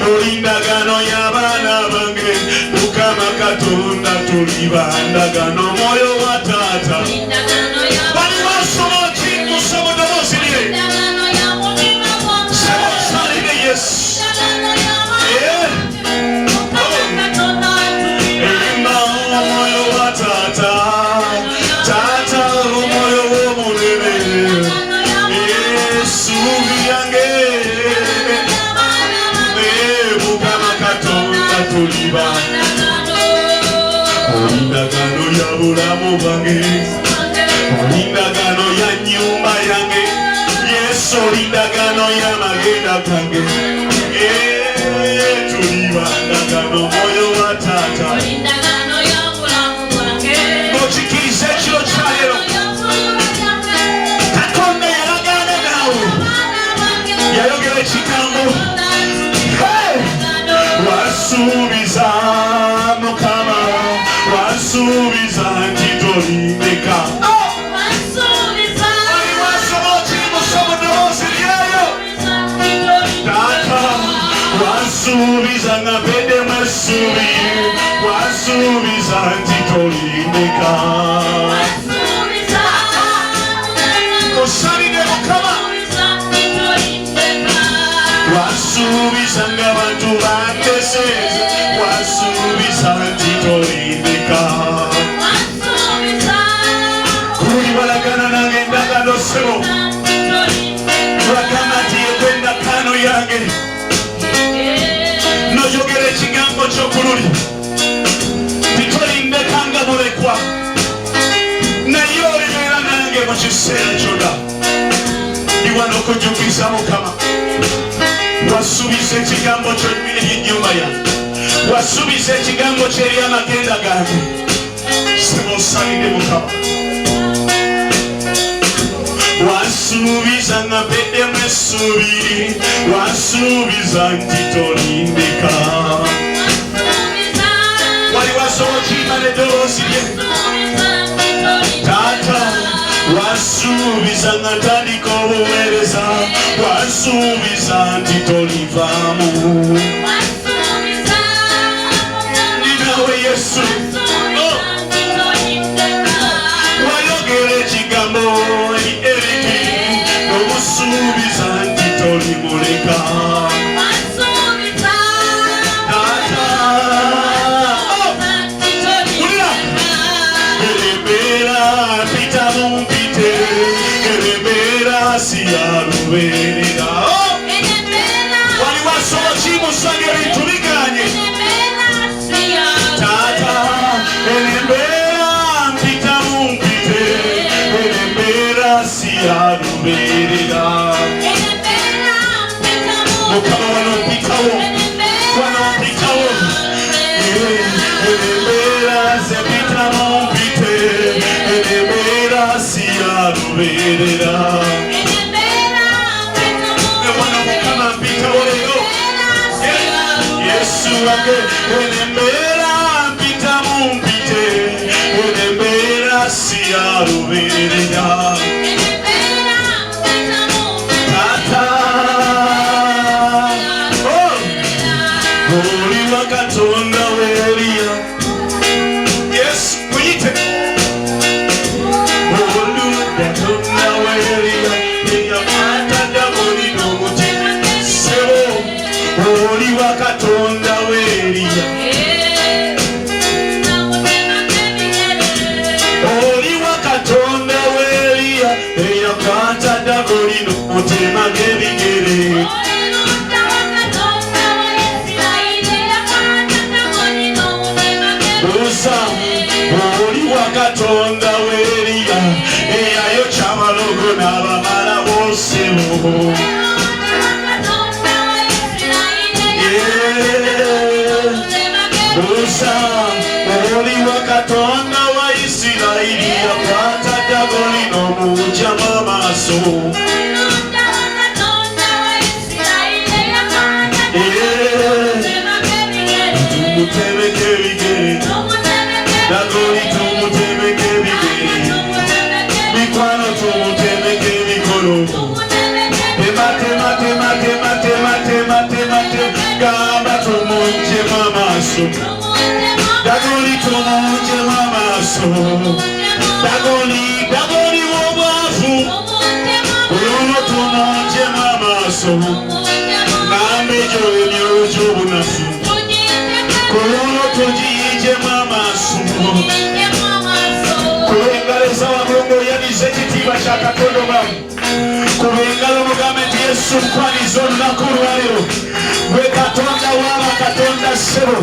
olindagano y'abaana bange Mukama Katonda tuliba ndagano moyo wa taata bali wasoma okimusa mudomozi lye sebasalire Yesu elimba omwoyo wa taata taata omwoyo w'omunene essuubi yange Mukama Katonda tuliba olindagano ya bulamu bwange olindagano ya nyumba yange Yesu olindagano ya magenda gange tuliba ndagano moyo wa taata okikiriza ekiro kyalero Katonda yalagaana naawe yayogera ekigambo wasuubiza Mukama wasuubiza nti tolindeka wasuubiza nga mpeddemu essuubi wasuubiza nti tolindeka osabire Mukama wasuubiza nga bantu bantese wasuubiza nti tolindeka kuli balagana nange endagano sebo bagamba nti yekwendakano yange noyogera ekigambo kyokululi titolindeka nga mulekwa naye olibeera nange mu kiseera kyonna iwana okujjukiza Mukama wasuubiza ekigambo kyo eri ennyumba yange wasuubiza ekigambo kyo eri amagenda gange sema osalire Mukama wasuubiza nga mpeddemu essuubi wasuubiza nti tolindeka wali wasobola okiyima n'eddoboozi lye taata wasuubiza nga ntandika obuweereza wasuubiza nti tolivaamu ninawe Yesu wayogera ekigambo eri Eriki n'omusuubiza nti tolimuleka siyalubeerera wali wasobola kimusanga ebintu biganye taata enembeera mpitamu mpite enembeera siyalubeerera Mukama wano mpitawo enembeera zempitamu mpite enembeera siyalubeerera enembeera mpitamu mpite enembeera siyalubeerera taata oli wa Katonda w'Eriya Yesu muyite oli wa Katonda w'Eriya eyakwata Dagoni n'omutima sebo oli wa Katonda w'Eriya oli wa Katonda w'Eriya eyakwata Dagoni n'omutima g'ebigere busa oli wa Katonda w'Eriya eyayokya abalogo n'abamala b'osebo busa oli wa Katonda wa Isirayiri yakwata Dagoni n'omugyamu amaaso tumutemeke ebigere Dagoni tumutemeke ebigere mikwano tumutemeke emikolo tema tema tema tema tema tema tema ngamba tumunjemu amaaso Dagoni tumunjemu amaaso Dagoni w'obwavu Oluno tumunjemu amaaso Ngambe gy'emyoyo gy'obunafu Oluno tugiyinjemu amaaso Kuba engalo ez'Abagongo yanize ekitiibwa kya Katonda omulamu Kuba engalo mugambe nti Yesu nkwaniza olunaku lwaleero gwe Katonda w'abakatonda ssebo